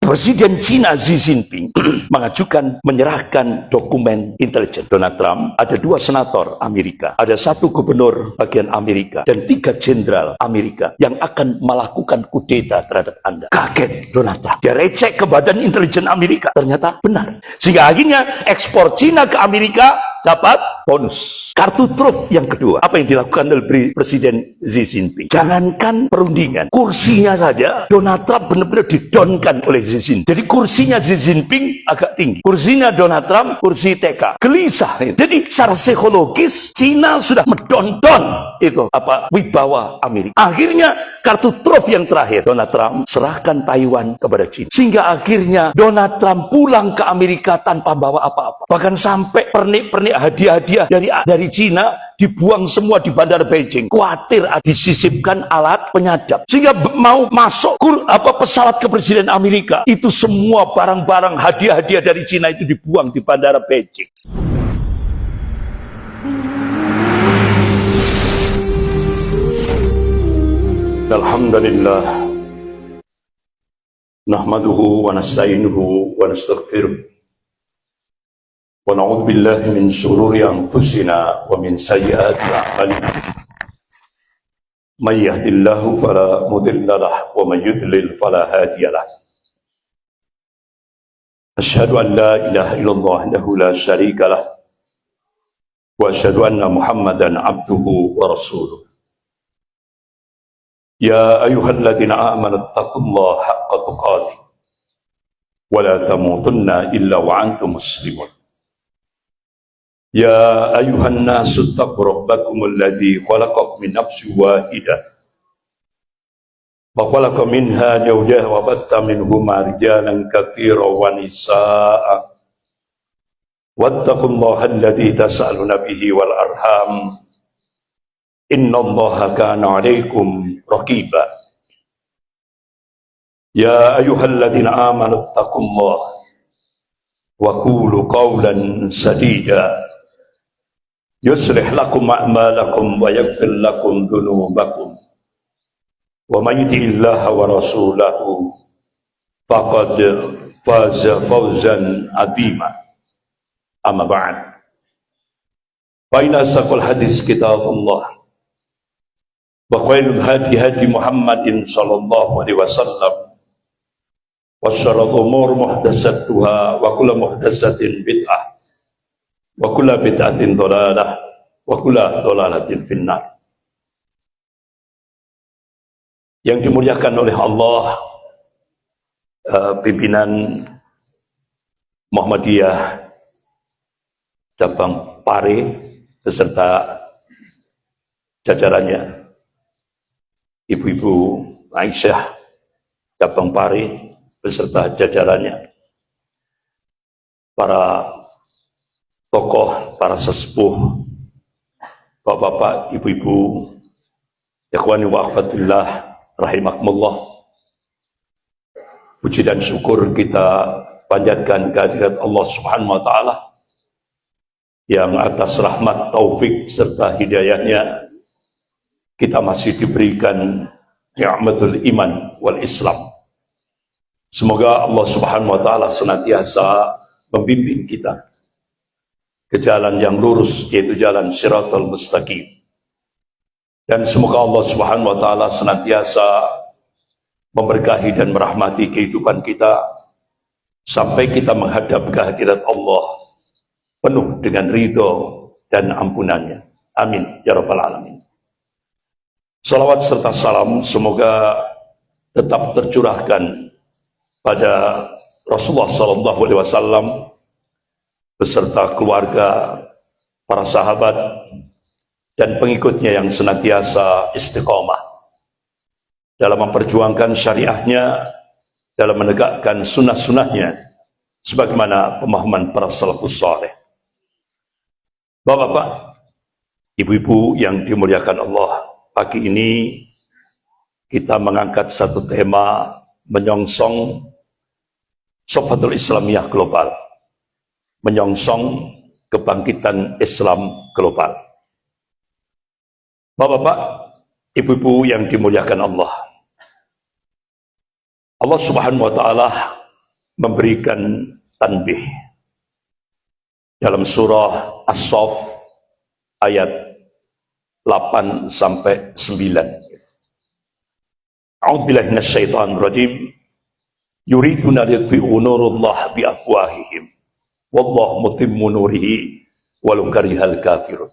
Presiden Cina Xi Jinping mengajukan menyerahkan dokumen intelijen. Donald Trump, ada 2 senator Amerika, ada 1 gubernur bagian Amerika, dan 3 jenderal Amerika yang akan melakukan kudeta terhadap Anda. Kaget Donald Trump. Dia recek ke badan intelijen Amerika. Ternyata benar. Sehingga akhirnya ekspor Cina ke Amerika dapat bonus. Kartu truf yang kedua, apa yang dilakukan oleh Presiden Xi Jinping? Jangankan perundingan, kursinya saja Donald Trump benar-benar didonkan oleh Xi Jinping. Jadi kursinya Xi Jinping agak tinggi, kursinya Donald Trump kursi TK. Gelisah. Jadi secara psikologis Cina sudah mendon-don itu wibawa Amerika. Akhirnya kartu truf yang terakhir, Donald Trump serahkan Taiwan kepada Cina. Sehingga akhirnya Donald Trump pulang ke Amerika tanpa bawa apa-apa. Bahkan sampai pernik-pernik hadiah-hadiah dari Cina dibuang semua di bandara Beijing. Khawatir disisipkan alat penyadap. Sehingga mau masuk pesawat kepresiden Amerika, itu semua barang-barang hadiah-hadiah dari Cina itu dibuang di bandara Beijing. Alhamdulillah, nahmaduhu wa nasta'inuhu wa nastaghfiruh. Wa na'udzu billahi min shururi anfusina wa min sayyiati a'malina. May yahdihillahu fala mudilla lahu wa may yudlil fala hadiya lahu. Asyhadu an la ilaha illallah wahdahu la syarika lahu wa asyhadu anna Muhammadan abduhu wa rasuluh. Ya ayyuhalladzina amanu taqullaha haqqa tuqatih wa la tamutunna illa wa antum muslimun. Ya ayuhan nasu taqu rabbakumul ladzi khalaqakum min nafsin wahidah wa khalaqa minha zawjaha wa batha minhuma rijalan katsiran wa nisaa'a wattaqullaha alladzi tas'aluna bihi wal arham innallaha kana 'alaikum raqiba. Ya ayyuhalladzina amanu taqullaha wa qulu qawlan sadida yuslih lakum a'malakum wa yaghfir lakum dhunubakum wa may yuti'illaha wa rasulahu faqad faza fawzan 'azima. Amma ba'd. Fa inna asaqal hadis kitabullah wa khairul hadi hadi Muhammadin sallallahu alaihi wasallam wa syarrul umur muhdatsatuha wa kullu muhdatsatin bid'ah wa kullu bid'atin dhalalah wa kullu dhalalatin finnar. Yang dimuliakan oleh Allah, pimpinan Muhammadiyah cabang Pare beserta jajarannya, Ibu-ibu Aisyah cabang Pare beserta jajarannya, para tokoh, para sesepuh, bapak-bapak, ibu-ibu, ikhwani wa akhwatillah rahimakumullah. Puji dan syukur kita panjatkan kehadirat Allah Subhanahu wa taala yang atas rahmat, taufik serta hidayahnya kita masih diberikan ni'matul iman wal Islam. Semoga Allah Subhanahu wa taala senantiasa membimbing kita ke jalan yang lurus, yaitu jalan Shiratal Mustaqim. Dan semoga Allah Subhanahu wa taala senantiasa memberkahi dan merahmati kehidupan kita sampai kita menghadap kehadirat Allah penuh dengan ridho dan ampunannya. Amin ya rabbal alamin. Salawat serta salam semoga tetap tercurahkan pada Rasulullah sallallahu alaihi wasallam beserta keluarga, para sahabat, dan pengikutnya yang senantiasa istiqomah dalam memperjuangkan syariahnya, dalam menegakkan sunnah-sunnahnya, sebagaimana pemahaman para salafus saleh. Bapak-bapak, ibu-ibu yang dimuliakan Allah, pagi ini kita mengangkat satu tema menyongsong Sofatul Islamiyah Global, menyongsong kebangkitan Islam global. Bapak-bapak, ibu-ibu yang dimuliakan Allah, Allah Subhanahu wa taala memberikan tanbih dalam surah As-Saff ayat 8 sampai 9. A'udzubillahi minasyaitonir rajim. Yuriduna liyutfi'u nurallah biafwahihim wallahu mutimmu nurihi walau karihal kafirun.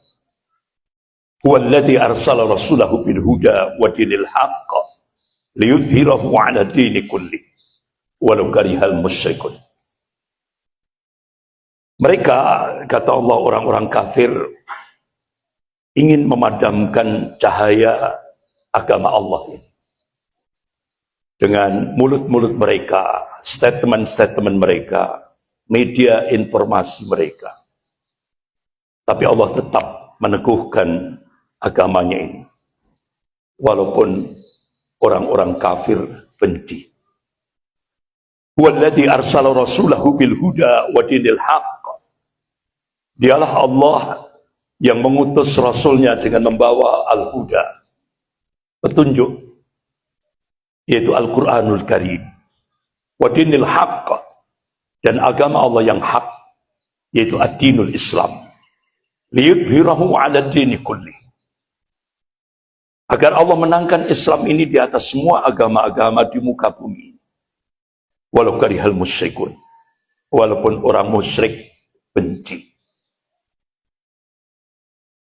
Huwallazi arsala rasulahu bil huda wa dinil haqq liyudhhirahu 'ala dini kulli walau karihal musyrikun. Mereka, kata Allah, orang-orang kafir ingin memadamkan cahaya agama Allah ini dengan mulut-mulut mereka, statement-statement mereka, media informasi mereka. Tapi Allah tetap meneguhkan agamanya ini, walaupun orang-orang kafir benci. Huwallazi arsala rasulahu bil huda wa dinil haqq. Dialah Allah yang mengutus rasulnya dengan membawa al-huda, petunjuk, yaitu Al-Quranul Karim, wa dinil haqq, dan agama Allah yang hak, yaitu ad-dinul Islam, liyudhhirahu 'ala dini kulli, agar Allah menangkan Islam ini di atas semua agama-agama di muka bumi, walau karihal musyrikun, walaupun orang musyrik benci.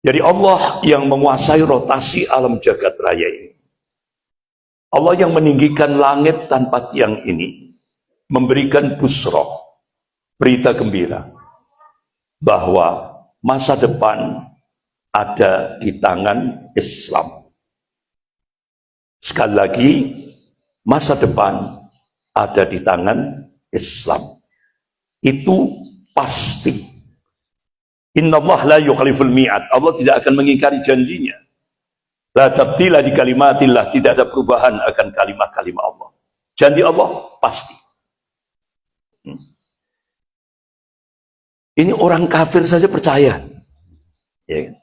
Jadi Allah yang menguasai rotasi alam jagat raya ini, Allah yang meninggikan langit tanpa tiang ini, memberikan busra, berita gembira, bahwa masa depan ada di tangan Islam. Sekali lagi, masa depan ada di tangan Islam. Itu pasti. Innallaha la yukhliful mi'ad. Allah tidak akan mengingkari janjinya. La tabdila di kalimatillah, tidak ada perubahan akan kalimat-kalimat Allah. Janji Allah pasti. Ini orang kafir saja percaya. Ya kan?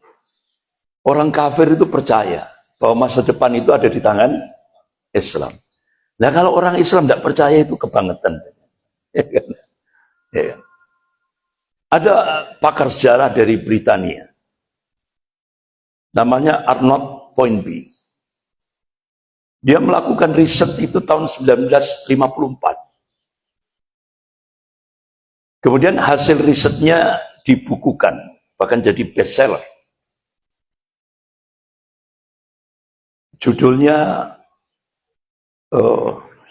Orang kafir itu percaya bahwa masa depan itu ada di tangan Islam. Nah, kalau orang Islam tidak percaya itu kebangetan. Ya kan? Ya kan? Ada pakar sejarah dari Britania, namanya Arnold Toynbee. Dia melakukan riset itu tahun 1954. Kemudian hasil risetnya dibukukan, bahkan jadi bestseller. Judulnya,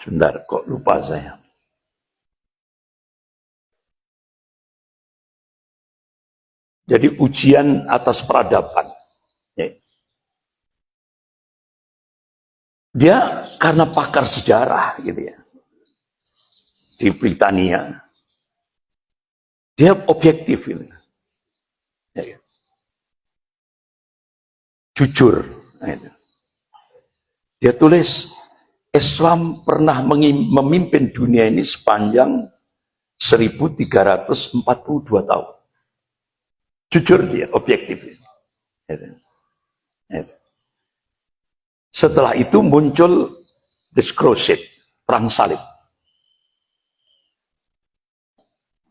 sebentar, kok lupa saya. Jadi ujian atas peradaban. Dia karena pakar sejarah gitu ya, di Britania, dia objektif gitu. Ya, jujur. Dia tulis, Islam pernah memimpin dunia ini sepanjang 1342 tahun. Jujur dia, objektif. Setelah itu muncul the Crusade, perang salib.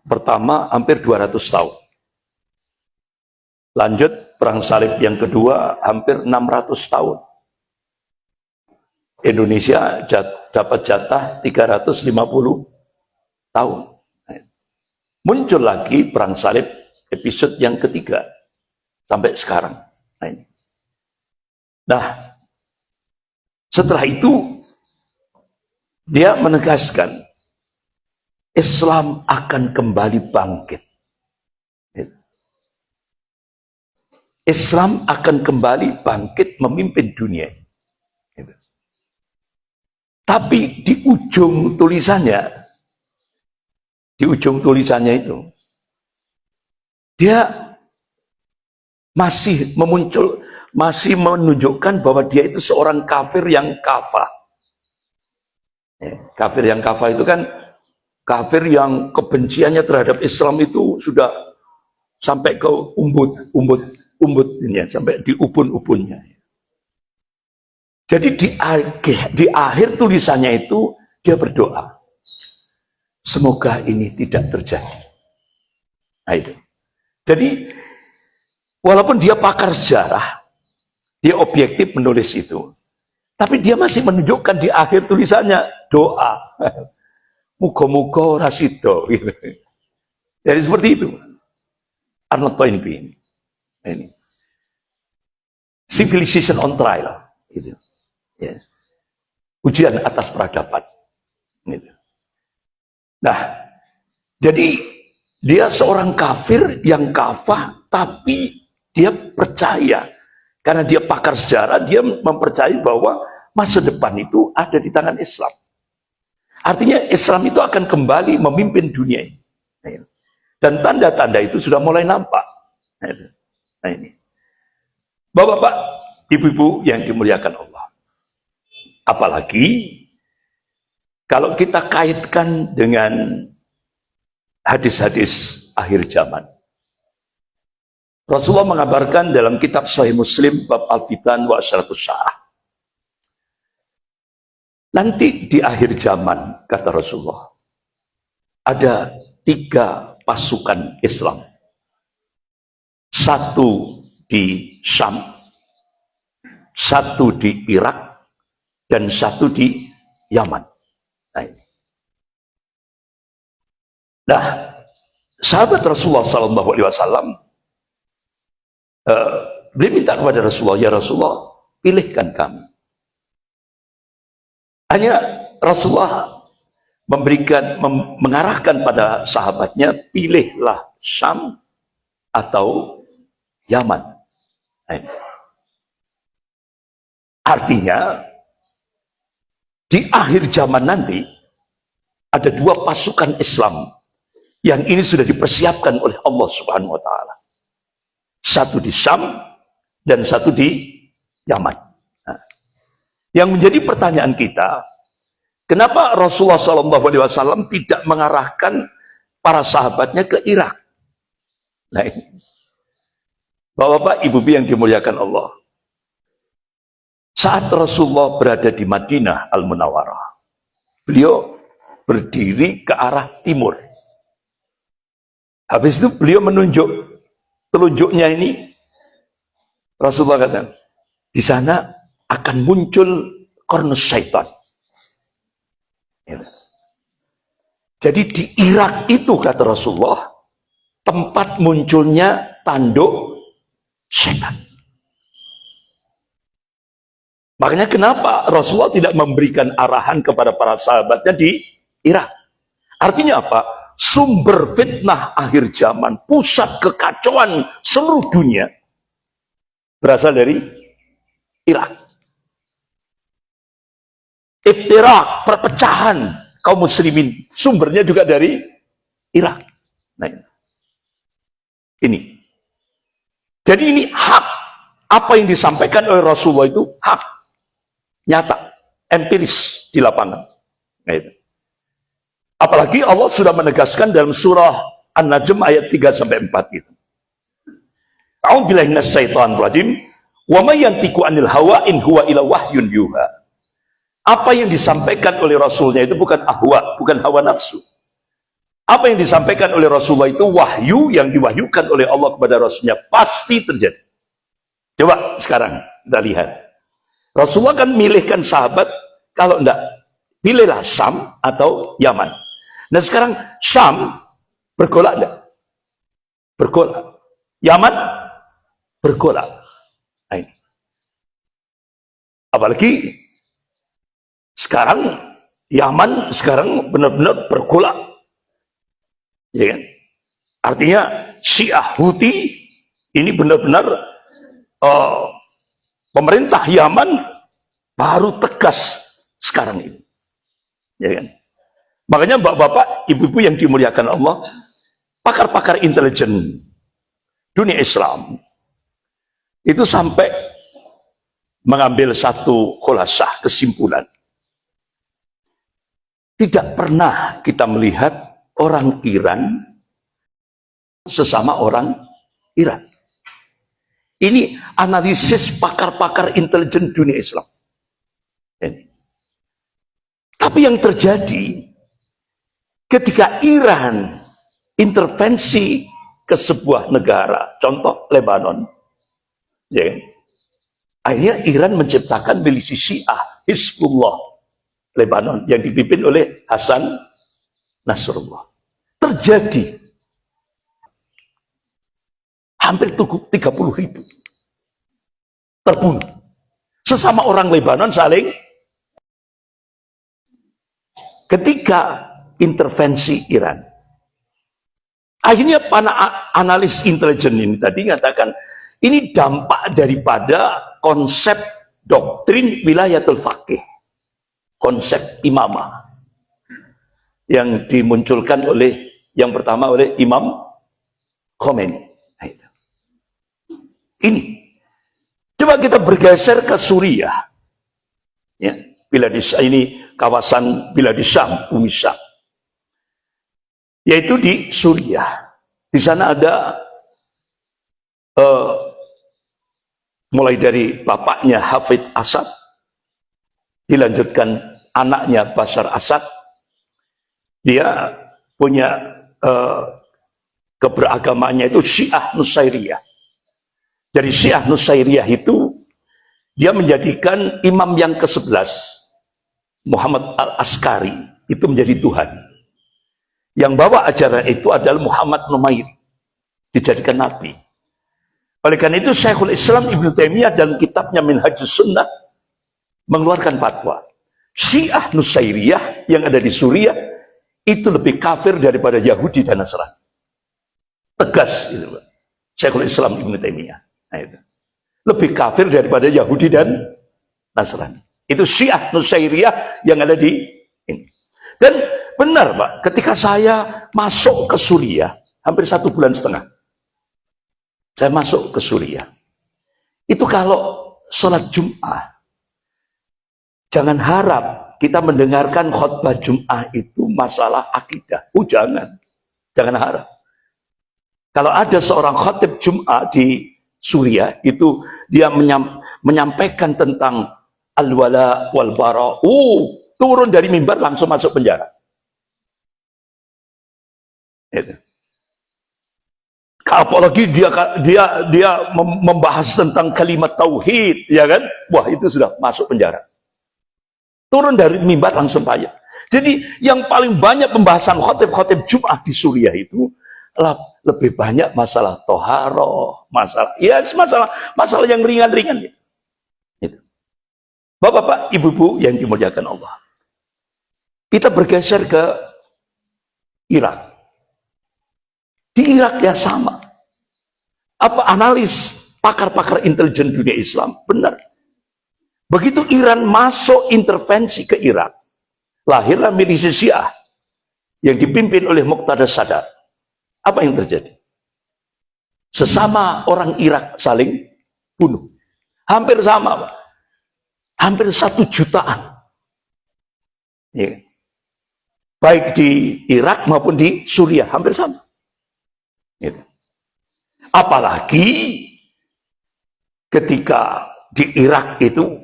Pertama hampir 200 tahun. Lanjut perang salib yang kedua hampir 600 tahun. Indonesia dapat jatah 350 tahun. Muncul lagi perang salib episode yang ketiga sampai sekarang. Nah, setelah itu dia menegaskan Islam akan kembali bangkit. Islam akan kembali bangkit memimpin dunia. Tapi di ujung tulisannya itu, dia masih menunjukkan bahwa dia itu seorang kafir yang kafah. Kafir yang kafah itu kan kafir yang kebenciannya terhadap Islam itu sudah sampai ke umbut-umbutnya, sampai di ubun-ubunnya. Jadi di akhir tulisannya itu dia berdoa, Semoga ini tidak terjadi. Nah itu. Jadi, walaupun dia pakar sejarah, dia objektif menulis itu, tapi dia masih menunjukkan di akhir tulisannya doa. Muga-muga rasido. Gitu. Jadi seperti itu. Arnold Toynbee. Ini. Civilization on trial. Gitu. Ya. Ujian atas peradaban. Gitu. Nah, jadi dia seorang kafir yang kafah, tapi dia percaya. Karena dia pakar sejarah, dia mempercayai bahwa masa depan itu ada di tangan Islam. Artinya Islam itu akan kembali memimpin dunia ini. Dan tanda-tanda itu sudah mulai nampak. Nah ini. Bapak-bapak, ibu-ibu yang dimuliakan Allah. Apalagi kalau kita kaitkan dengan hadis-hadis akhir zaman. Rasulullah mengabarkan dalam kitab Sahih Muslim bab Al-Fitan wa Asyratus Sa'ah. Nanti di akhir zaman, kata Rasulullah, ada 3 pasukan Islam. 1 di Syam, 1 di Irak, dan 1 di Yaman. Nah, sahabat Rasulullah SAW, beliau minta kepada Rasulullah, ya Rasulullah, pilihkan kami. Hanya Rasulullah mengarahkan pada sahabatnya, pilihlah Syam atau Yaman. Artinya, di akhir zaman nanti, ada 2 pasukan Islam yang ini sudah dipersiapkan oleh Allah Subhanahu wa Ta'ala. 1 di Syam dan 1 di Yaman. Nah, yang menjadi pertanyaan kita, kenapa Rasulullah SAW tidak mengarahkan para sahabatnya ke Irak? Nah, Bapak-bapak, ibu-ibu yang dimuliakan Allah, saat Rasulullah berada di Madinah Al-Munawwarah, beliau berdiri ke arah timur. Habis itu beliau menunjuk, telunjuknya ini, Rasulullah kata, di sana akan muncul kornus syaitan. Jadi di Irak itu, kata Rasulullah, tempat munculnya tanduk syaitan. Makanya kenapa Rasulullah tidak memberikan arahan kepada para sahabatnya di Irak? Artinya apa? Sumber fitnah akhir zaman, pusat kekacauan seluruh dunia berasal dari Irak. Iftirak, perpecahan kaum muslimin, sumbernya juga dari Irak. Nah, ini. Jadi ini hak. Apa yang disampaikan oleh Rasulullah itu hak. Nyata, empiris di lapangan. Nah, itu. Apalagi Allah sudah menegaskan dalam surah An-Najm ayat 3-4 itu. A'udzubillahi minasyaitonir rajim. Wa may yantiqu 'anil hawa in huwa illa wahyun yuha. Apa yang disampaikan oleh Rasulnya itu bukan ahwa, bukan hawa nafsu. Apa yang disampaikan oleh Rasulullah itu wahyu yang diwahyukan oleh Allah kepada Rasulnya, pasti terjadi. Coba sekarang kita lihat. Rasulullah kan milihkan sahabat, kalau enggak, pilihlah Syam atau Yaman. Nah sekarang Syam bergolak enggak? Bergolak. Yaman bergolak. Nah, ini. Apalagi sekarang Yaman sekarang benar-benar bergolak. Ya kan? Artinya Syiah Houthi ini benar-benar pemerintah Yaman baru tegas sekarang ini. Ya kan? Makanya bapak-bapak, ibu-ibu yang dimuliakan Allah, pakar-pakar intelijen dunia Islam itu sampai mengambil satu khulasah kesimpulan. Tidak pernah kita melihat orang Iran sesama orang Iran. Ini analisis pakar-pakar intelijen dunia Islam. Ini. Tapi yang terjadi, ketika Iran intervensi ke sebuah negara, contoh Lebanon, ya kan? Akhirnya Iran menciptakan milisi Syiah Hizbullah Lebanon yang dipimpin oleh Hasan Nasrullah. Terjadi hampir 30.000 terbunuh. Sesama orang Lebanon saling ketika intervensi Iran. Akhirnya para analis intelijen ini tadi mengatakan ini dampak daripada konsep doktrin wilayatul faqih, konsep imamah yang dimunculkan oleh yang pertama oleh Imam Khomeini. Ini coba kita bergeser ke Suriah, ya, ini kawasan Bilad Syam, bumi Syam, yaitu di Suriah. Di sana ada mulai dari bapaknya Hafid Asad, dilanjutkan anaknya Bashar Asad. Dia punya keberagamannya itu Syiah Nusairiyah. Dari Syiah Nusairiyah itu dia menjadikan imam yang ke-11 Muhammad Al-Askari itu menjadi Tuhan. Yang bawa ajaran itu adalah Muhammad Numair, dijadikan nabi. Oleh karena itu Syekhul Islam Ibnu Taimiyah dalam kitabnya Minhajus Sunnah mengeluarkan fatwa Syiah Nusairiyah yang ada di Suriah itu lebih kafir daripada Yahudi dan Nasrani. Tegas itu, Syekhul Islam Ibnu Taimiyah. Nah, itu. Lebih kafir daripada Yahudi dan Nasrani. Itu Syiah Nusairiyah yang ada di ini. Dan benar Pak, ketika saya masuk ke Suriah, hampir 1,5 bulan, saya masuk ke Suriah. Itu kalau sholat Jum'ah, jangan harap kita mendengarkan khutbah Jum'ah itu masalah akidah. Jangan harap. Kalau ada seorang khatib Jum'ah di Suriah, itu dia menyampaikan tentang al-wala wal bara. Turun dari mimbar langsung masuk penjara. Itu. Apalagi dia membahas tentang kalimat tauhid, ya kan? Wah, itu sudah masuk penjara. Turun dari mimbar langsung payah. Jadi yang paling banyak pembahasan khotib Jum'ah di Suriah itu lebih banyak masalah toharoh, masalah yang ringan-ringan. Gitu. Bapak-bapak, ibu-ibu yang dimuliakan Allah. Kita bergeser ke Irak. Di Irak ya sama. Apa analis pakar-pakar intelijen dunia Islam? Benar. Begitu Iran masuk intervensi ke Irak, lahirlah milisi Syiah yang dipimpin oleh Muqtada Sadar. Apa yang terjadi? Sesama orang Irak saling bunuh. Hampir sama, Pak. Hampir 1 jutaan. Ya. Baik di Irak maupun di Suriah, hampir sama. Gitu. Apalagi ketika di Irak itu,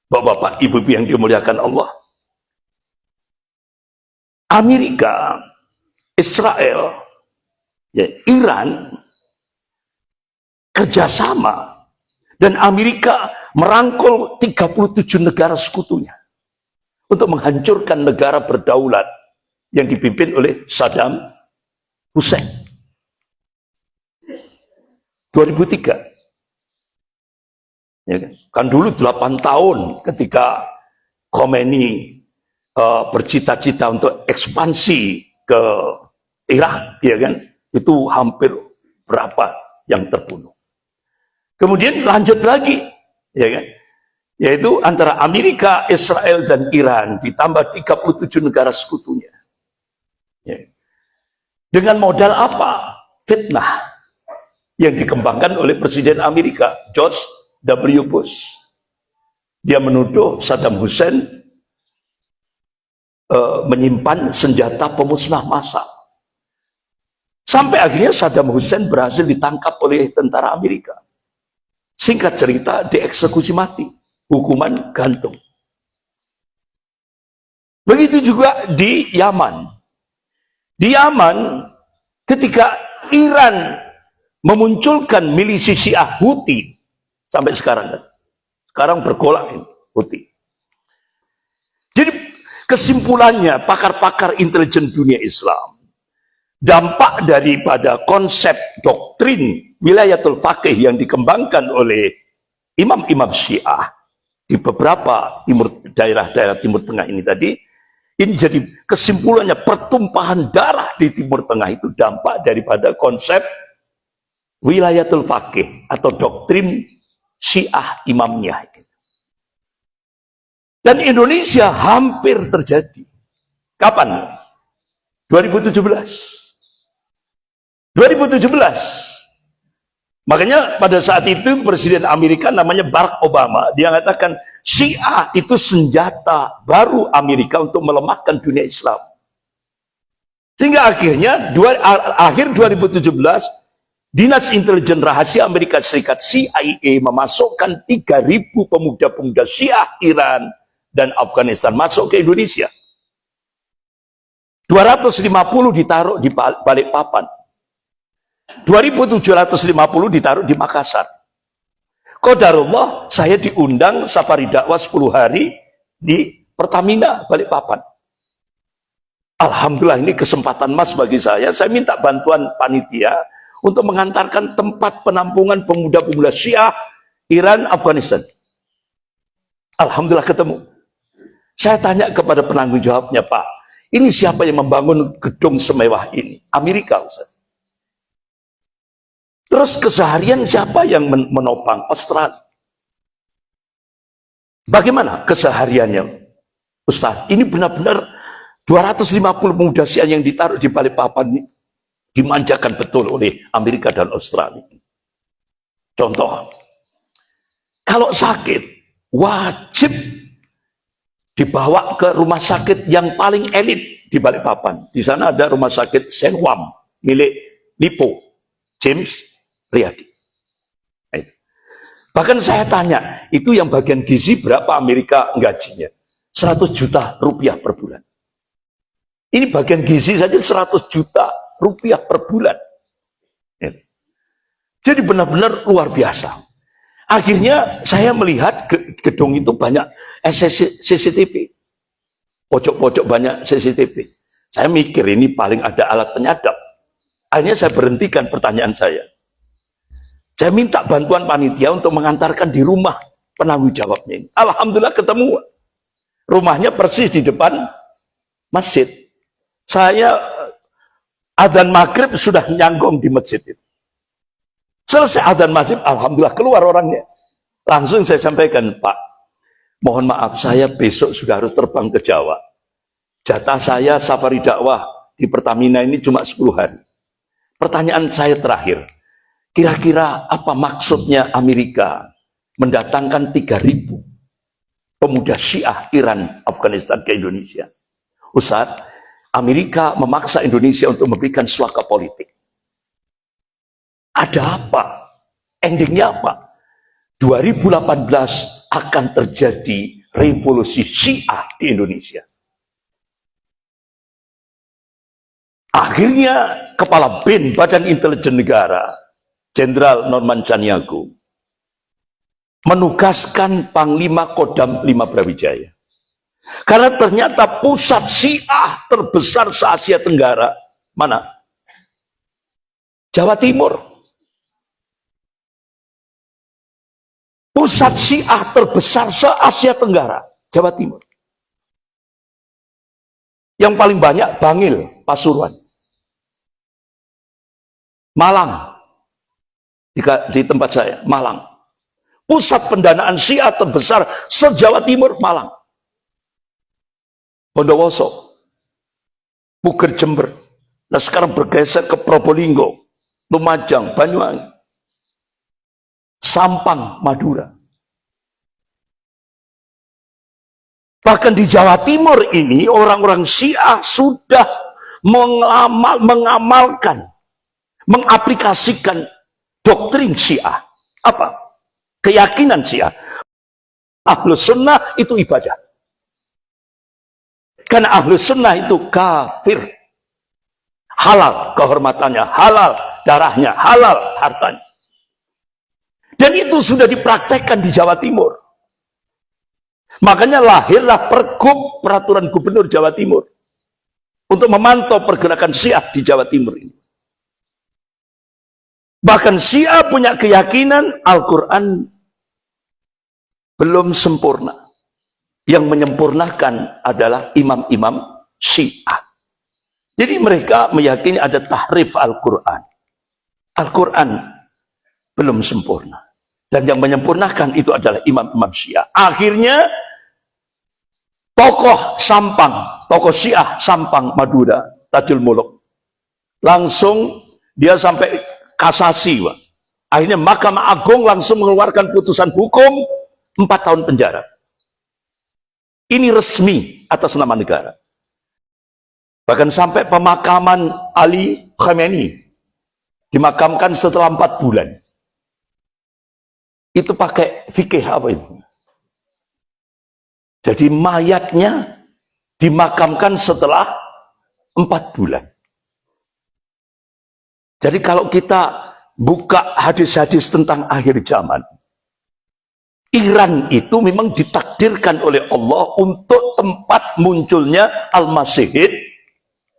bapak-bapak, ibu-ibu yang dimuliakan Allah, Amerika, Israel, ya, Iran kerjasama, dan Amerika merangkul 37 negara sekutunya untuk menghancurkan negara berdaulat yang dipimpin oleh Saddam Hussein. 2003. Ya kan dulu 8 tahun ketika Khomeini bercita-cita untuk ekspansi ke Irak, ya kan, itu hampir berapa yang terbunuh. Kemudian lanjut lagi, ya kan, yaitu antara Amerika, Israel, dan Iran ditambah 37 negara sekutunya. Ya. Dengan modal apa? Fitnah yang dikembangkan oleh Presiden Amerika George W. Bush. Dia menuduh Saddam Hussein menyimpan senjata pemusnah massal. Sampai akhirnya Saddam Hussein berhasil ditangkap oleh tentara Amerika. Singkat cerita, dieksekusi mati, hukuman gantung. Begitu juga di Yaman. Di Yaman, ketika Iran memunculkan milisi Syiah Houthi, sampai sekarang kan, sekarang bergolak ini Houthi. Jadi kesimpulannya, pakar-pakar intelijen dunia Islam, dampak daripada konsep doktrin wilayatul faqih yang dikembangkan oleh imam-imam Syiah di beberapa daerah-daerah Timur Tengah ini tadi, ini jadi kesimpulannya pertumpahan darah di Timur Tengah itu dampak daripada konsep wilayatul faqih atau doktrin Syiah Imamiyah. Dan Indonesia hampir terjadi. Kapan? 2017. 2017. Makanya pada saat itu Presiden Amerika namanya Barack Obama, dia mengatakan Syiah itu senjata baru Amerika untuk melemahkan dunia Islam. Sehingga akhirnya akhir 2017 Dinas Intelijen Rahasia Amerika Serikat CIA memasukkan 3.000 pemuda-pemuda Syiah Iran dan Afghanistan masuk ke Indonesia. 250 ditaruh di Balikpapan. 2.750 ditaruh di Makassar. Qadarullah, saya diundang safari dakwah 10 hari di Pertamina Balikpapan. Alhamdulillah, ini kesempatan emas bagi saya. Saya minta bantuan panitia untuk mengantarkan tempat penampungan pemuda-pemuda Syiah Iran, Afghanistan. Alhamdulillah ketemu. Saya tanya kepada penanggung jawabnya, Pak, ini siapa yang membangun gedung semewah ini? Amerika, Ustaz. Terus keseharian siapa yang menopang? Australia. Bagaimana kesehariannya, Ustaz? Ini benar-benar 250 pemuda Syiah yang ditaruh di Balikpapan ini dimanjakan betul oleh Amerika dan Australia. Contoh, kalau sakit wajib dibawa ke rumah sakit yang paling elit di Balikpapan. Di sana ada rumah sakit Senwam milik Lipo, James Riyadi. Bahkan saya tanya, itu yang bagian gizi berapa Amerika gajinya? 100 juta rupiah per bulan. Ini bagian gizi saja 100 juta rupiah per bulan. Jadi benar-benar luar biasa. Akhirnya saya melihat gedung itu banyak CCTV. Pojok-pojok banyak CCTV. Saya mikir ini paling ada alat penyadap. Akhirnya saya berhentikan pertanyaan saya. Saya minta bantuan panitia untuk mengantarkan di rumah penanggung jawabnya ini. Alhamdulillah ketemu. Rumahnya persis di depan masjid. Saya adzan maghrib sudah nyanggung di masjid itu. Selesai adzan maghrib, alhamdulillah keluar orangnya. Langsung saya sampaikan, Pak, mohon maaf, saya besok sudah harus terbang ke Jawa. Jatah saya safari dakwah di Pertamina ini cuma 10 hari. Pertanyaan saya terakhir, kira-kira apa maksudnya Amerika mendatangkan 3.000 pemuda Syiah Iran, Afghanistan ke Indonesia? Ustaz, Amerika memaksa Indonesia untuk memberikan suaka politik. Ada apa? Endingnya apa? 2018 akan terjadi revolusi Syiah di Indonesia. Akhirnya Kepala BIN, Badan Intelijen Negara, Jenderal Norman Chaniago, menugaskan Panglima Kodam 5 Brawijaya. Karena ternyata pusat Syiah terbesar se-Asia Tenggara, mana? Jawa Timur. Pusat Syiah terbesar se-Asia Tenggara, Jawa Timur. Yang paling banyak Bangil, Pasuruan. Malang, di tempat saya, Malang. Pusat pendanaan Syiah terbesar se-Jawa Timur, Malang. Bondowoso, Puger, Jember. Nah sekarang bergeser ke Probolinggo, Lumajang, Banyuwangi, Sampang, Madura. Bahkan di Jawa Timur ini orang-orang Syiah sudah mengamalkan, mengaplikasikan doktrin Syiah. Apa? Keyakinan Syiah. Ahlus Sunnah itu ibadah. Karena Ahlus Sunnah itu kafir. halal kehormatannya, halal darahnya, halal hartanya. Dan itu sudah dipraktekkan di Jawa Timur. Makanya lahirlah Pergub, peraturan gubernur Jawa Timur, untuk memantau pergerakan Syiah di Jawa Timur ini. Bahkan Syiah punya keyakinan Al-Quran belum sempurna. Yang menyempurnakan adalah imam-imam Syiah. Jadi mereka meyakini ada tahrif Al-Quran. Al-Quran belum sempurna. Dan yang menyempurnakan itu adalah imam-imam Syiah. Akhirnya tokoh Sampang, tokoh Syiah Sampang Madura, Tajul Muluk, langsung dia sampai kasasi, Pak. Akhirnya Mahkamah Agung langsung mengeluarkan putusan hukum 4 tahun penjara. Ini resmi atas nama negara. Bahkan sampai pemakaman Ali Khamenei dimakamkan setelah 4 bulan. Itu pakai fikih apa itu? Jadi mayatnya dimakamkan setelah 4 bulan. Jadi kalau kita buka hadis-hadis tentang akhir zaman, Iran itu memang ditakdirkan oleh Allah untuk tempat munculnya Al-Masih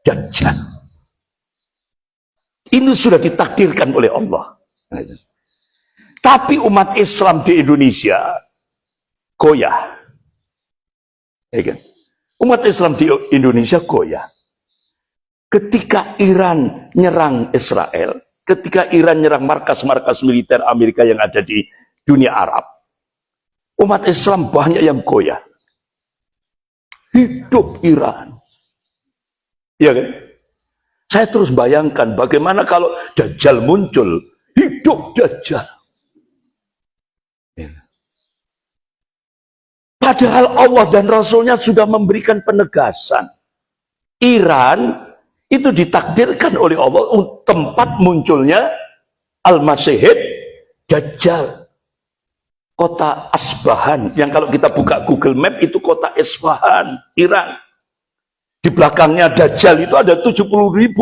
Dajjal. Ini sudah ditakdirkan oleh Allah. Tapi umat Islam di Indonesia goyah. Ya kan? Umat Islam di Indonesia goyah. Ketika Iran nyerang Israel, ketika Iran nyerang markas-markas militer Amerika yang ada di dunia Arab, umat Islam banyak yang goyah. Hidup Iran. Ya kan? Saya terus bayangkan bagaimana kalau Dajjal muncul. Hidup Dajjal. Ya. Padahal Allah dan Rasulnya sudah memberikan penegasan. Iran itu ditakdirkan oleh Allah tempat munculnya Al-Masih Dajjal. Kota Asbahan, yang kalau kita buka Google Map itu kota Isfahan, Iran. Di belakangnya Dajjal itu ada 70.000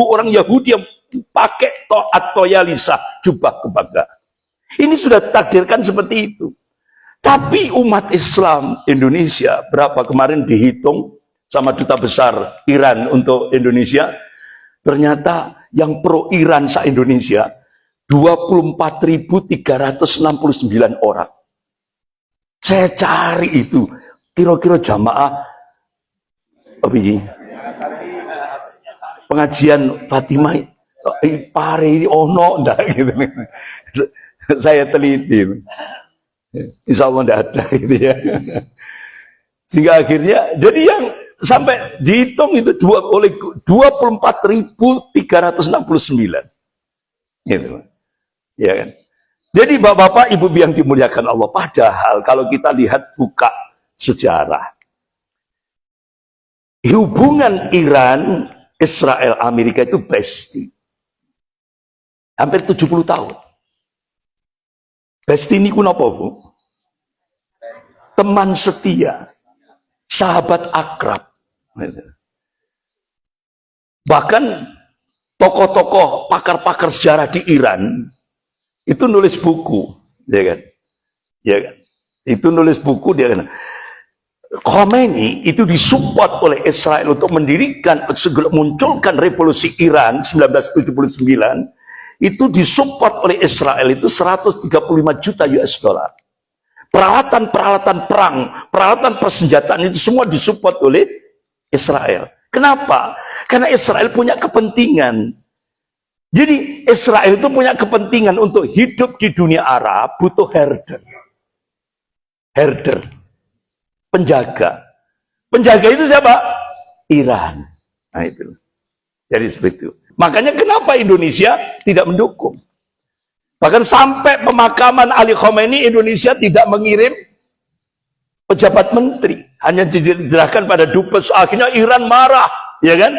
orang Yahudi yang pakai toyalisa, jubah kebanggaan. Ini sudah ditakdirkan seperti itu. Tapi umat Islam Indonesia, berapa kemarin dihitung sama duta besar Iran untuk Indonesia, ternyata yang pro Iran se-Indonesia 24.369 orang. Saya cari itu, kira-kira jamaah pengajian Fatimah pare ini ono ndak gitu. Saya teliti, insya Allah ndak ada gitu ya. Sehingga akhirnya jadi yang sampai dihitung itu oleh 24.369 gitu, ya kan. Jadi bapak-bapak, ibu yang dimuliakan Allah, padahal kalau kita lihat buka sejarah, hubungan Iran, Israel, Amerika itu bestie. Hampir 70 tahun. Bestie ini kenapa, Bu? Teman setia, sahabat akrab. Bahkan tokoh-tokoh pakar-pakar sejarah di Iran itu nulis buku, ya kan? Ya kan? Itu nulis buku, dia kan. Khomeini itu disupport oleh Israel untuk mendirikan, segera munculkan revolusi Iran 1979, itu disupport oleh Israel itu 135 juta US dollar. Peralatan-peralatan perang, peralatan persenjataan itu semua disupport oleh Israel. Kenapa? Karena Israel punya kepentingan. Jadi Israel itu punya kepentingan untuk hidup di dunia Arab, butuh herder. Herder. Penjaga. Penjaga itu siapa? Iran. Nah itu. Jadi seperti itu. Makanya kenapa Indonesia tidak mendukung? Bahkan sampai pemakaman Ali Khamenei, Indonesia tidak mengirim pejabat menteri. Hanya diserahkan pada dubes. Akhirnya Iran marah. Ya kan?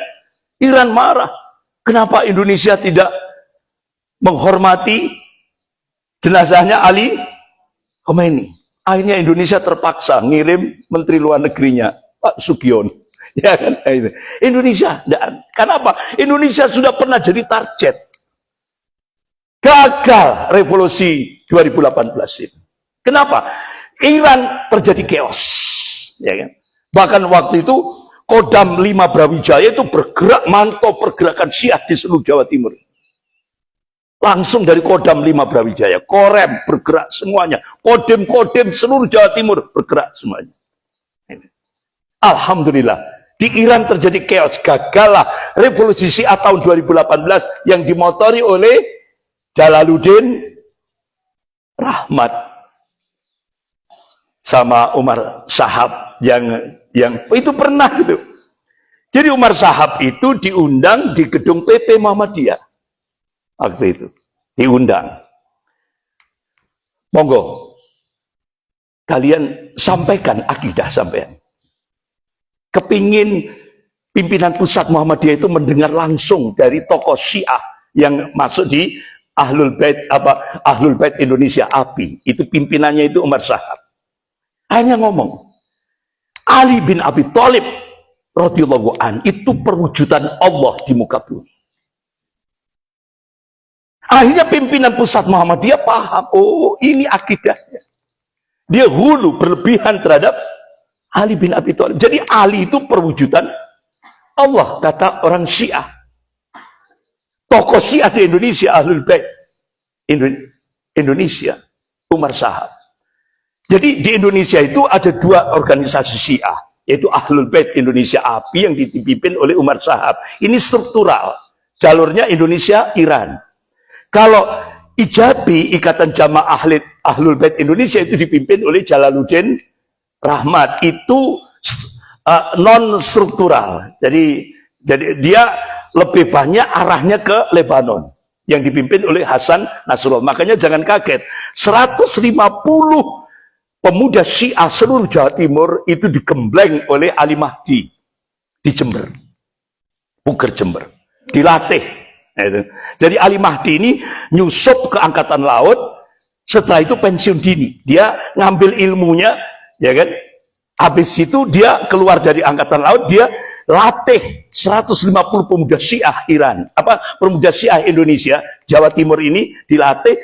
Iran marah. Kenapa Indonesia tidak menghormati jenazahnya Ali Khamenei? Akhirnya Indonesia terpaksa ngirim menteri luar negerinya, Pak Sugiono. Ya kan? Indonesia, kenapa? Indonesia sudah pernah jadi target. Gagal revolusi 2018 itu. Kenapa? Iran terjadi chaos. Ya kan? Bahkan waktu itu Kodam 5 Brawijaya itu bergerak mantau pergerakan Syiah di seluruh Jawa Timur. Langsung dari Kodam 5 Brawijaya, Korem bergerak semuanya, Kodim-kodim seluruh Jawa Timur bergerak semuanya. Alhamdulillah, di Iran terjadi chaos, gagallah revolusi Syiah tahun 2018 yang dimotori oleh Jalaluddin Rahmat sama Umar Shahab yang itu pernah gitu. Jadi Umar Shahab itu diundang di gedung PP Muhammadiyah. Waktu itu diundang, monggo kalian sampaikan akidah sampean. Kepingin pimpinan pusat Muhammadiyah itu mendengar langsung dari tokoh Syiah yang masuk di Ahlul Bait Indonesia API. Itu pimpinannya itu Umar Shahab. Hanya ngomong, Ali bin Abi Thalib radhiyallahu an itu perwujudan Allah di muka bumi. Akhirnya pimpinan pusat Muhammadiyah paham, oh ini akidahnya. Dia hulu berlebihan terhadap Ali bin Abi Thalib. Jadi Ali itu perwujudan Allah, kata orang Syiah. Tokoh Syiah di Indonesia, Ahlul Bait Indonesia, Umar Shahab. Jadi di Indonesia itu ada dua organisasi Syiah, yaitu Ahlul Bait Indonesia API yang dipimpin oleh Umar Shahab. Ini struktural, jalurnya Indonesia, Iran. Kalau Ijabi, Ikatan Jamaah Ahlul Bait Indonesia, itu dipimpin oleh Jalaluddin Rahmat. Itu non-struktural. Jadi dia lebih banyak arahnya ke Lebanon, yang dipimpin oleh Hasan Nasrullah. Makanya jangan kaget, 150 pemuda Syiah seluruh Jawa Timur itu digembleng oleh Ali Mahdi di Jember, Puger Jember, dilatih. Jadi Ali Mahdi ini nyusup ke Angkatan Laut, setelah itu pensiun dini. Dia ngambil ilmunya, ya kan? Habis itu dia keluar dari Angkatan Laut, dia latih 150 pemuda Syiah Iran, pemuda Syiah Indonesia, Jawa Timur ini dilatih,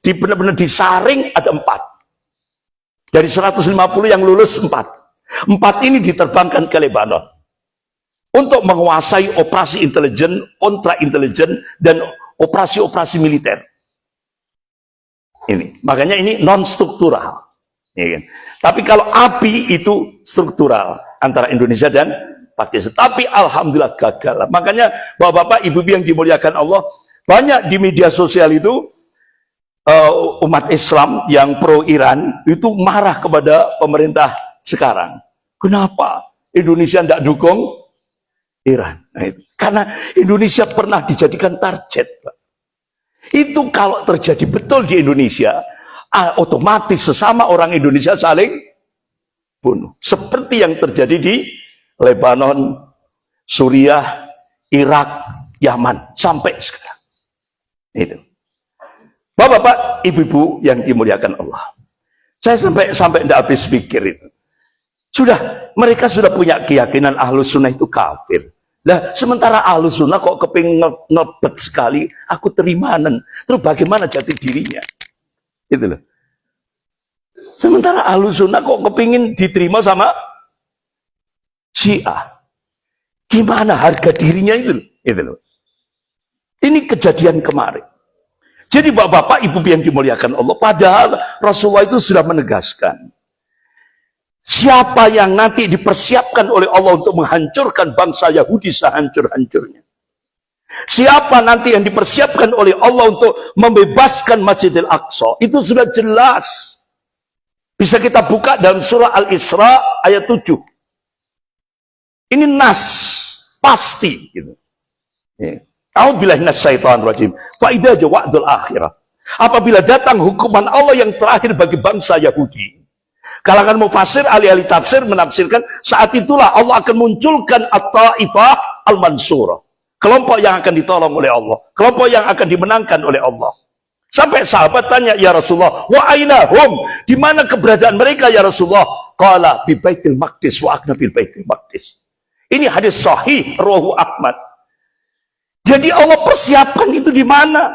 benar-benar disaring ada 4. Dari 150 yang lulus 4 ini diterbangkan ke Lebanon untuk menguasai operasi intelijen, kontra intelijen, dan operasi-operasi militer. Ini, makanya ini non-struktural. Ya kan? Tapi kalau API itu struktural antara Indonesia dan Pakistan. Tapi alhamdulillah gagal. Makanya bapak-bapak, ibu-ibu yang dimuliakan Allah, banyak di media sosial itu umat Islam yang pro Iran itu marah kepada pemerintah sekarang. Kenapa Indonesia tidak dukung Iran? Nah, karena Indonesia pernah dijadikan target, Pak. Itu kalau terjadi betul di Indonesia, otomatis sesama orang Indonesia saling bunuh. Seperti yang terjadi di Lebanon, Suriah, Irak, Yaman, sampai sekarang. Itu. Bapak-bapak, ibu-ibu yang dimuliakan Allah. Saya sampai tidak habis pikir itu. Mereka sudah punya keyakinan Ahlus Sunnah itu kafir. Lah, sementara Ahlus Sunnah kok kepingin ngebet sekali, aku terimanan. Terus bagaimana jati dirinya? Itu loh. Sementara Ahlus Sunnah kok kepingin diterima sama Syiah. Gimana harga dirinya itu? Itu loh. Ini kejadian kemarin. Jadi bapak-bapak, ibu yang dimuliakan Allah, padahal Rasulullah itu sudah menegaskan, siapa yang nanti dipersiapkan oleh Allah untuk menghancurkan bangsa Yahudi sehancur-hancurnya. Siapa nanti yang dipersiapkan oleh Allah untuk membebaskan Masjidil Aqsa. Itu sudah jelas. Bisa kita buka dalam surah Al-Isra ayat 7. Ini nas, pasti. Gitu. A'udzubillahi minasyaitonir rajim. Fa idza ja'a wa'dul akhirah. Apabila datang hukuman Allah yang terakhir bagi bangsa Yahudi. Kalangan mufasir, ahli-ahli tafsir menafsirkan saat itulah Allah akan munculkan at-taifah al-mansurah. Kelompok yang akan ditolong oleh Allah. Kelompok yang akan dimenangkan oleh Allah. Sampai sahabat tanya, ya Rasulullah, wa aina hum? Di mana keberadaan mereka ya Rasulullah? qala bi Baitul Maqdis wa akna bil Baitul Maqdis. Ini hadis sahih rawahu Ahmad. Jadi Allah persiapkan itu di mana?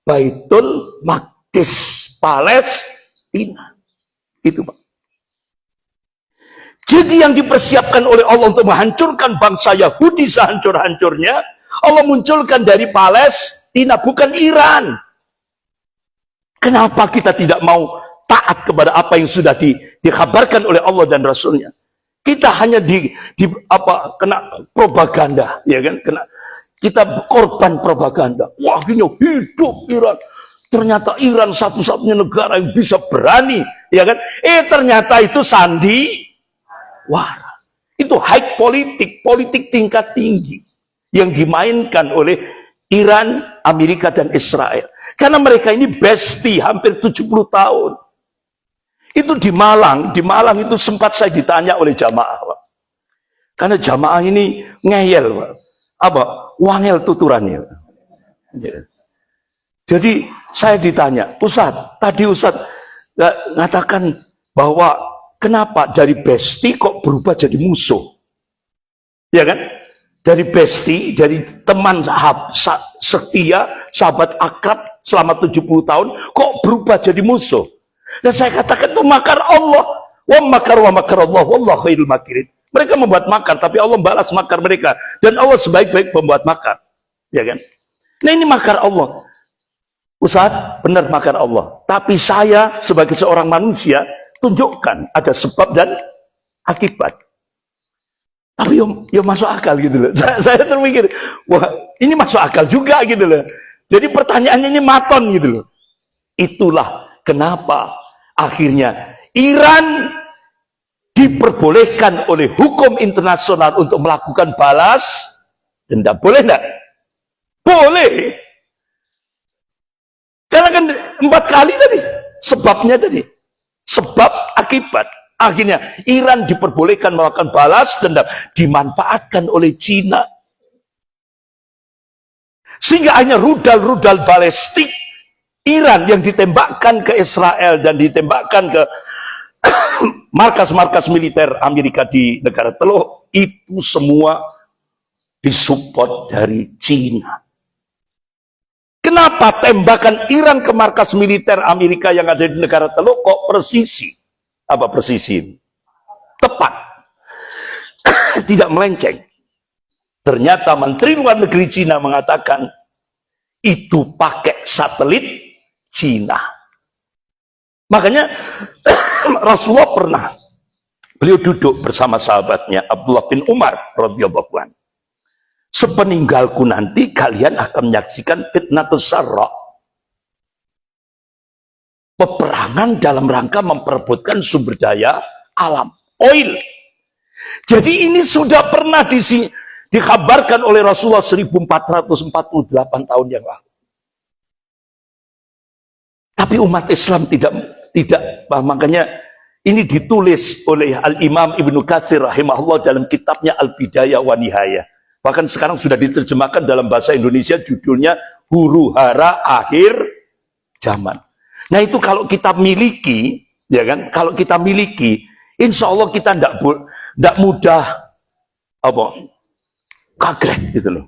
Baitul Maqdis, Palestina. Itu, Pak. Jadi yang dipersiapkan oleh Allah untuk menghancurkan bangsa Yahudi sehancur-hancurnya, Allah munculkan dari Palestina, bukan Iran. Kenapa kita tidak mau taat kepada apa yang sudah dikabarkan oleh Allah dan Rasulnya? Kita hanya kena propaganda, ya kan? Kita korban propaganda. Wah, ini hidup Iran. Ternyata Iran satu-satunya negara yang bisa berani, ya kan? Ternyata itu sandiwara. Itu high politik tingkat tinggi yang dimainkan oleh Iran, Amerika, dan Israel. Karena mereka ini bestie hampir 70 tahun. Itu di Malang itu sempat saya ditanya oleh jamaah, Pak. Karena jamaah ini ngeyel, Pak. Wangel tuturannya. Ya. Jadi saya ditanya, Ustadz, tadi Ustadz mengatakan bahwa kenapa dari bestie kok berubah jadi musuh? Ya kan? Dari bestie, dari teman setia, sahabat akrab selama 70 tahun, kok berubah jadi musuh? Dan saya katakan itu makar Allah. Wa makar Allah, wallahu khairul makirin. Mereka membuat makar, tapi Allah balas makar mereka. Dan Allah sebaik-baik pembuat makar. Ya kan? Nah, ini makar Allah. Ustaz, benar makar Allah. Tapi saya sebagai seorang manusia, tunjukkan ada sebab dan akibat. Tapi ya masuk akal gitu loh. Saya terpikir, wah ini masuk akal juga gitu loh. Jadi pertanyaannya ini maton gitu loh. Itulah kenapa akhirnya Iran diperbolehkan oleh hukum internasional untuk melakukan balas dendam. Boleh enggak? Boleh. Karena kan 4 kali tadi sebabnya tadi. Sebab akibat. Akhirnya Iran diperbolehkan melakukan balas dendam, dimanfaatkan oleh Cina. Sehingga hanya rudal-rudal balistik Iran yang ditembakkan ke Israel dan ditembakkan ke markas-markas militer Amerika di negara Teluk, itu semua disupport dari Cina. Kenapa tembakan Iran ke markas militer Amerika yang ada di negara Teluk kok presisi? Apa presisi? Tepat. Tidak melenceng. Ternyata Menteri Luar Negeri Cina mengatakan itu pakai satelit Cina. Makanya Rasulullah pernah, beliau duduk bersama sahabatnya Abdullah bin Umar radhiyallahu anhu. Sepeninggalku nanti kalian akan menyaksikan fitnatus sarra. Peperangan dalam rangka memperebutkan sumber daya alam, oil. Jadi ini sudah pernah dikabarkan oleh Rasulullah 1448 tahun yang lalu. Tapi umat Islam tidak, makanya ini ditulis oleh Al-Imam Ibnu Katsir rahimahullah dalam kitabnya Al-Bidayah wa Nihayah. Bahkan sekarang sudah diterjemahkan dalam bahasa Indonesia, judulnya Huru-hara Akhir Zaman. Nah itu kalau kita miliki, ya kan? Kalau kita miliki, insya Allah kita tidak mudah kaget gitu loh.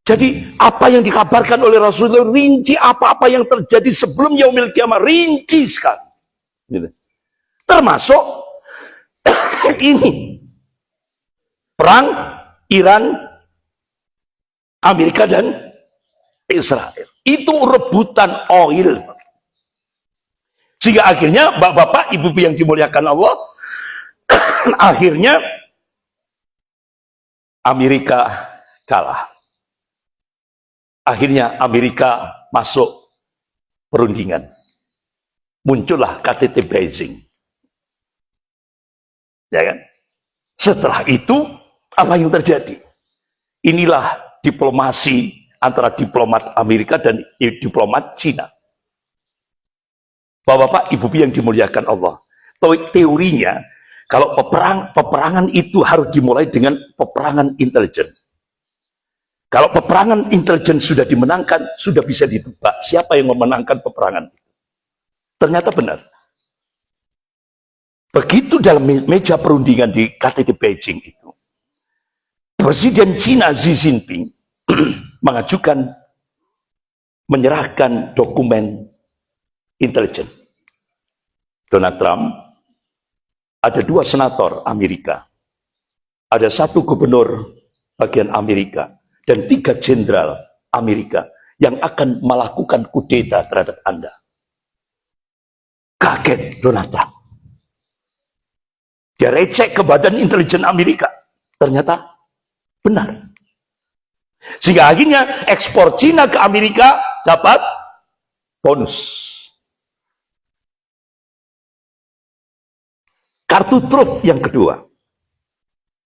Jadi apa yang dikabarkan oleh Rasulullah rinci, apa-apa yang terjadi sebelum yaumil kiamah rinci sekali. Gitu. Termasuk ini perang Iran, Amerika dan Israel. Itu rebutan oil. Sehingga akhirnya bapak-bapak, ibu-ibu yang dimuliakan Allah, akhirnya Amerika kalah. Akhirnya Amerika masuk perundingan. Muncullah KTT Beijing. Ya kan? Setelah itu apa yang terjadi? Inilah diplomasi antara diplomat Amerika dan diplomat Cina. Bapak-bapak, ibu-ibu yang dimuliakan Allah. Teorinya, kalau peperangan itu harus dimulai dengan peperangan intelijen. Kalau peperangan intelijen sudah dimenangkan, sudah bisa ditebak siapa yang memenangkan peperangan. Ternyata benar. Begitu dalam meja perundingan di KTT Beijing itu, Presiden Cina Xi Jinping mengajukan menyerahkan dokumen intelijen. Donald Trump, ada 2 senator Amerika, ada 1 gubernur bagian Amerika, dan 3 jenderal Amerika yang akan melakukan kudeta terhadap Anda. Kaget Donald Trump. Dia recek ke Badan Intelijen Amerika. Ternyata benar. Sehingga akhirnya ekspor Cina ke Amerika dapat bonus. Kartu truf yang kedua.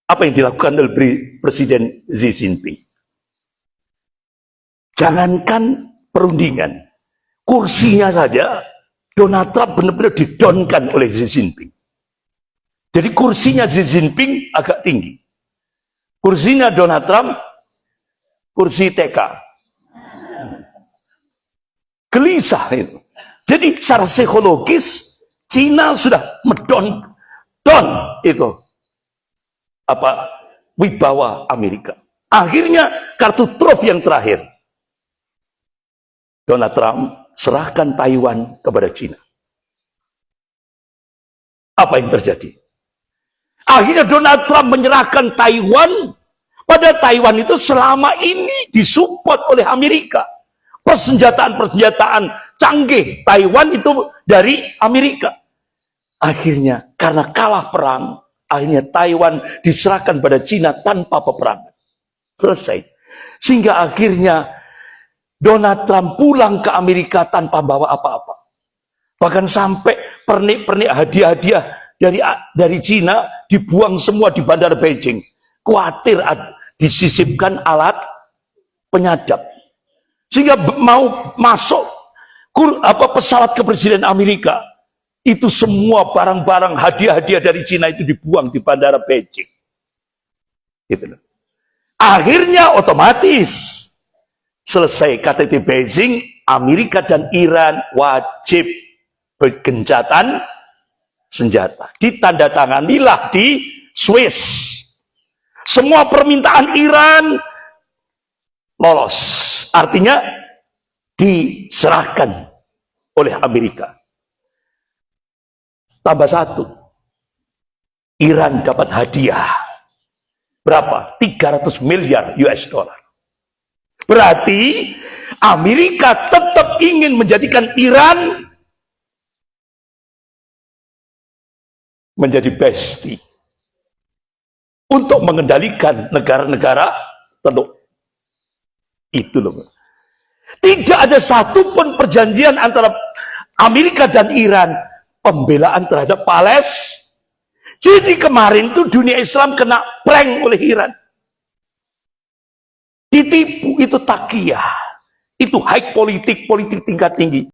Apa yang dilakukan oleh Presiden Xi Jinping? Jangankan perundingan, kursinya saja Donald Trump benar-benar didonkan oleh Xi Jinping. Jadi kursinya Xi Jinping agak tinggi. Kursinya Donald Trump, kursi TK. Gelisah itu. Jadi secara psikologis, Cina sudah medon itu wibawa Amerika. Akhirnya kartu truf yang terakhir. Donald Trump serahkan Taiwan kepada Cina. Apa yang terjadi? Akhirnya Donald Trump menyerahkan Taiwan, pada Taiwan itu selama ini disupport oleh Amerika. Persenjataan canggih Taiwan itu dari Amerika. Akhirnya karena kalah perang, akhirnya Taiwan diserahkan pada Cina tanpa peperangan. Selesai. Sehingga akhirnya Donald Trump pulang ke Amerika tanpa bawa apa-apa. Bahkan sampai pernik-pernik hadiah-hadiah dari Cina dibuang semua di bandara Beijing. Khawatir disisipkan alat penyadap. Sehingga mau masuk pesawat kepresidenan Amerika, itu semua barang-barang hadiah-hadiah dari Cina itu dibuang di bandara Beijing. Gitu loh. Akhirnya otomatis selesai KTT Beijing, Amerika dan Iran wajib bergencatan senjata. Ditandatanganilah di Swiss. Semua permintaan Iran lolos. Artinya diserahkan oleh Amerika. Tambah 1. Iran dapat hadiah. Berapa? 300 miliar US dollar. Berarti Amerika tetap ingin menjadikan Iran menjadi bestie untuk mengendalikan negara-negara teluk. Itu loh. Tidak ada satupun perjanjian antara Amerika dan Iran pembelaan terhadap Palestina. Jadi kemarin tuh dunia Islam kena prank oleh Iran. Ditipu, itu takiyah. Itu high politik tingkat tinggi.